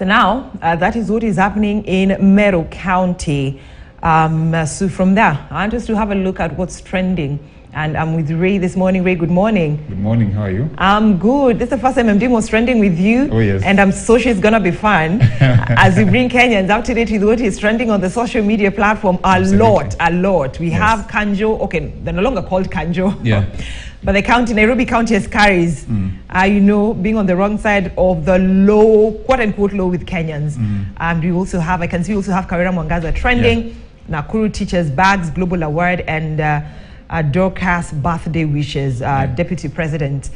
So now, that is what is happening in Meru County. So from there, I want us to have a look at what's trending. And I'm with Ray this morning. Ray, good morning. Good morning. How are you? I'm good. This is the first time I'm doing what's trending with you. Oh, yes. And I'm so sure it's going to be fun as we bring Kenyans up to date with what is trending on the social media platform. A lot. We have kanjo. Okay, they're no longer called kanjo. Yeah. But the county, Nairobi County has carries, you know, being on the wrong side of the low, quote unquote low with Kenyans. And we also have, I can see we also have Kawira Mwangaza trending. Yeah. Nakuru teachers bags global award and Dorcas birthday wishes, Deputy President's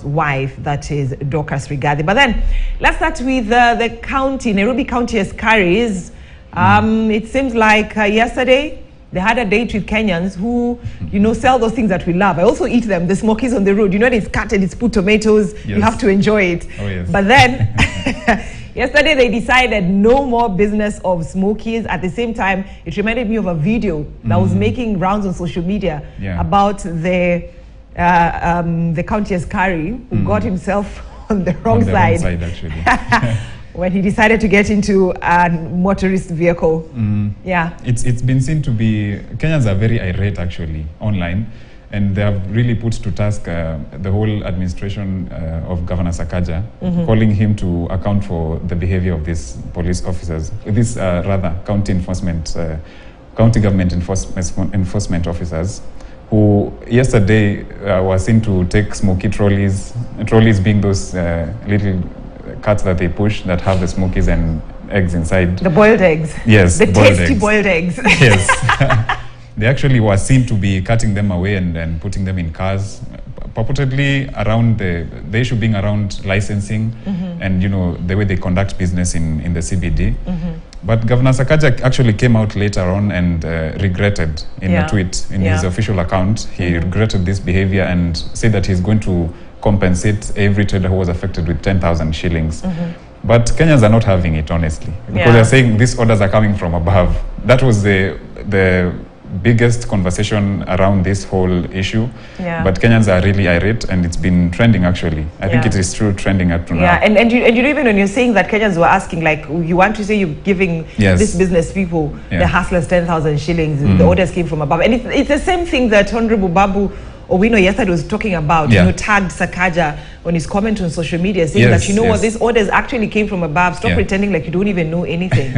wife, that is Dorcas Rigathi. But then let's start with the county. Nairobi County has carries. It seems like yesterday they had a date with Kenyans who, you know, sell those things that we love. I also eat them, the smokies on the road. You know, it's cut and it's put tomatoes. Yes. You have to enjoy it. Oh, yes. But then yesterday they decided no more business of smokies. At the same time, it reminded me of a video that was making rounds on social media about the county Askari who got himself on the wrong side. Wrong side, actually. When he decided to get into a motorist vehicle. Yeah. It's been seen to be, Kenyans are very irate actually online, and they have really put to task the whole administration of Governor Sakaja, calling him to account for the behavior of these police officers, county government enforcement officers, who yesterday were seen to take smoky trolleys being those little carts that they push that have the smokies and eggs inside. The boiled eggs. Yes, the tasty boiled eggs. Yes. They actually were seen to be cutting them away and putting them in cars, purportedly around the issue being around licensing and, you know, the way they conduct business in the CBD. But Governor Sakaja actually came out later on and regretted in a tweet in his official account. He regretted this behavior and said that he's going to compensate every trader who was affected with 10,000 shillings. But Kenyans are not having it, honestly, because they're saying these orders are coming from above. That was the biggest conversation around this whole issue. But Kenyans are really irate, and it's been trending actually. I think it is true trending up to now. And you know, even when you're saying that, Kenyans were asking, like, you want to say you're giving this business people, the hustlers, 10,000 shillings, the orders came from above. And it's the same thing that Honorable Babu Owino yesterday was talking about, you know, tagged Sakaja on his comment on social media, saying that, you know what, these orders actually came from above. Stop pretending like you don't even know anything.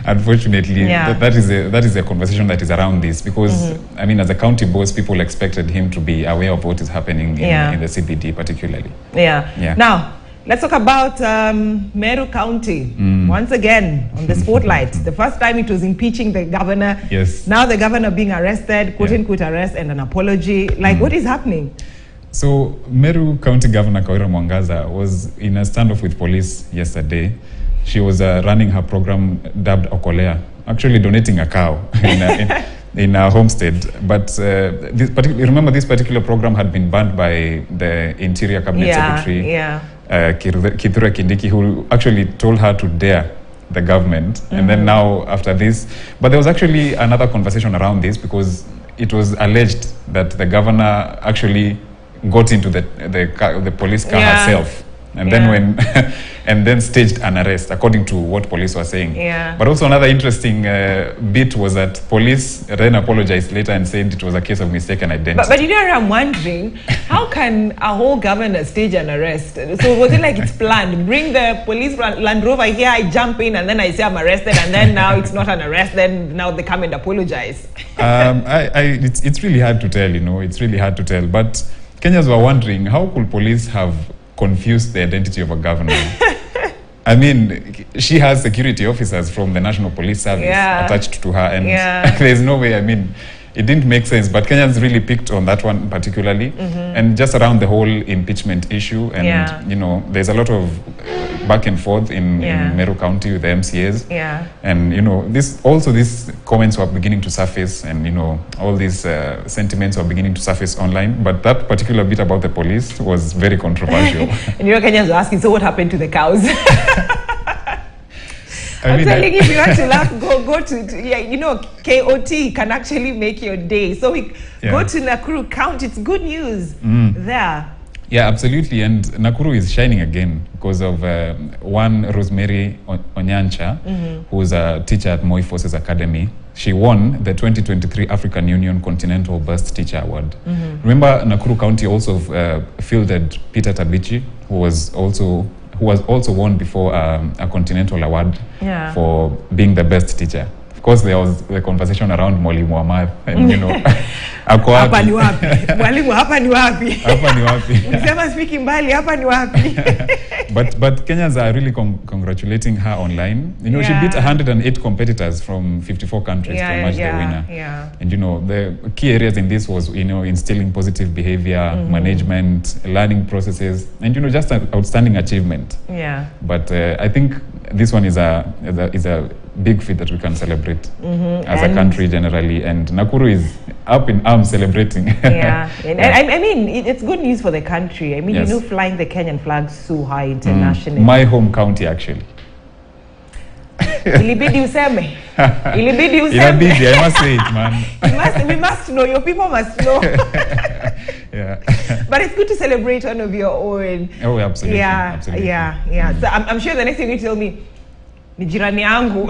Unfortunately, that is a conversation that is around this, because I mean, as a county boss, people expected him to be aware of what is happening in the CBD particularly. Now, let's talk about Meru County. Once again, on the spotlight. The first time it was impeaching the governor. Now the governor being arrested, quote-unquote arrest and an apology. Like, what is happening? So, Meru County Governor Kawira Mwangaza was in a standoff with police yesterday. She was running her program dubbed Okolea, actually donating a cow in a homestead. But remember, this particular program had been banned by the Interior Cabinet Secretary, Kithure Kindiki, who actually told her to dare the government. And then now, after this, but there was actually another conversation around this, because it was alleged that the governor actually got into the police car herself, and then and then staged an arrest, according to what police were saying. But also another interesting bit was that police then apologized later and said it was a case of mistaken identity. But you know, I'm wondering, how can a whole governor stage an arrest? So was it like it's planned? Bring the police Land Rover here, I jump in, and then I say I'm arrested, and then now it's not an arrest, then now they come and apologize. It's really hard to tell, you know, it's really hard to tell. But Kenyans were wondering, how could police have confused the identity of a governor? I mean, she has security officers from the National Police Service attached to her, and there's no way, I mean, it didn't make sense. But Kenyans really picked on that one particularly, and just around the whole impeachment issue. And, you know, there's a lot of back and forth in Meru County with the MCAs. And, you know, these comments were beginning to surface, and, you know, all these sentiments were beginning to surface online. But that particular bit about the police was very controversial. And you know, Kenyans were asking, so what happened to the cows? I'm telling you, if you want to laugh, go to you know, KOT can actually make your day. So we go to Nakuru County. It's good news there. Yeah, absolutely. And Nakuru is shining again because of one Rosemary Onyancha, who's a teacher at Moi Forces Academy. She won the 2023 African Union Continental Best Teacher Award. Remember, Nakuru County also fielded Peter Tabichi, who was also won before a Continental Award for being the best teacher. Of course, there was the conversation around Mwalimu Ahmad, and you know, hapa ni wapi? Mwalimu hapa ni wapi? Hapa ni wapi? Unasema speaking mbali hapa ni wapi? But Kenyans are really congratulating her online. You know, she beat 108 competitors from 54 countries to emerge the winner. And you know, the key areas in this was, you know, instilling positive behavior, management, learning processes, and you know, just an outstanding achievement. But I think this one is a big feat that we can celebrate as a country generally, and Nakuru is up in arms celebrating. I mean, it's good news for the country. I mean, you know, flying the Kenyan flag so high internationally. My home county, actually. Ilibidi useme. Ilibidi, I must say it, man. We must know. Your people must know. But it's good to celebrate one of your own. Oh, absolutely. Absolutely. So I'm sure the next thing you tell me, ni jirani yangu.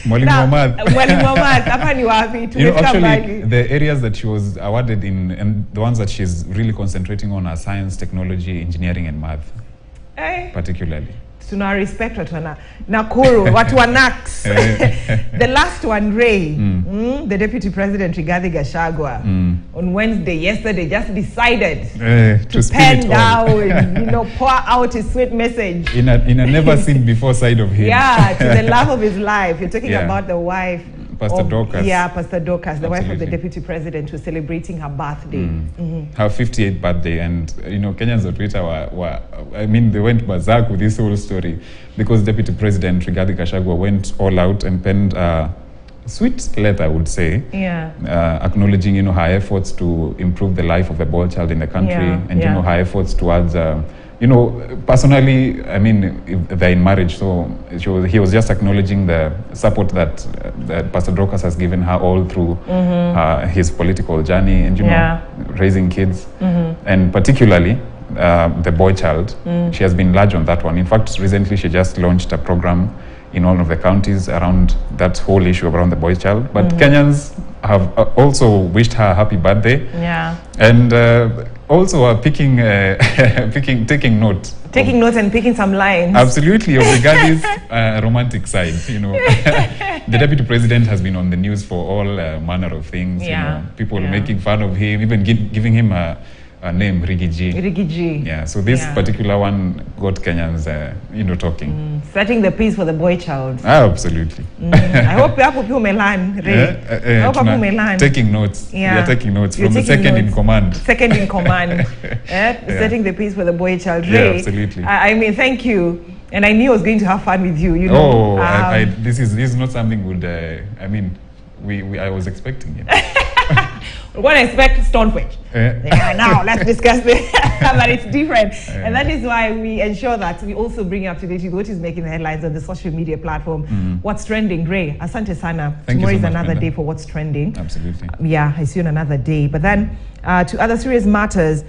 Mwalimu Ahmad. Mwalimu Ahmad, hapa ni wapi? You know, actually, the areas that she was awarded in, and the ones that she's really concentrating on, are science, technology, engineering, and math, particularly. Tuna respect watu wana Nakuru, watu wa Nax. The last one, Ray, the Deputy President Rigathi Gachagua, on Wednesday, yesterday, just decided to pen down, you know, pour out his sweet message. In a never seen before side of him. To the love of his life. You're talking about the wife. Pastor Dorcas. Pastor Dorcas, the wife of the Deputy President, who's celebrating her birthday. Her 58th birthday. And, you know, Kenyans on Twitter I mean, they went berserk with this whole story because Deputy President Rigathi Gachagua went all out and penned a sweet letter, I would say, acknowledging, you know, her efforts to improve the life of the boy child in the country, and, you know, her efforts towards you know, personally, I mean, they're in marriage, so he was just acknowledging the support that Pastor Dorcas has given her all through his political journey, and, you know, raising kids, and particularly the boy child. She has been large on that one. In fact, recently she just launched a program in all of the counties around that whole issue around the boy child. But Kenyans have also wished her a happy birthday. And also are taking notes. Taking notes and picking some lines. Absolutely, of Rigathi's romantic side. You know, the Deputy President has been on the news for all manner of things. You know, people making fun of him, even giving him a name, Rigiji. Yeah, so this particular one got Kenyans, you know, talking. Setting the pace for the boy child. Absolutely. I hope people may learn, Ray. I hope people may learn. Taking notes. We are taking notes from the second in command. Second in command. Setting the pace for the boy child. Ray, absolutely. I mean, thank you. And I knew I was going to have fun with you. You know. This is not something would. I mean, I was expecting it. We're going to expect Stonebridge. Now let's discuss this. But it's different. And that is why we ensure that we also bring up to date with what is making the headlines on the social media platform. What's trending, Ray? Asante sana. Tomorrow is another day for what's trending. Absolutely. I see you on another day. But then to other serious matters.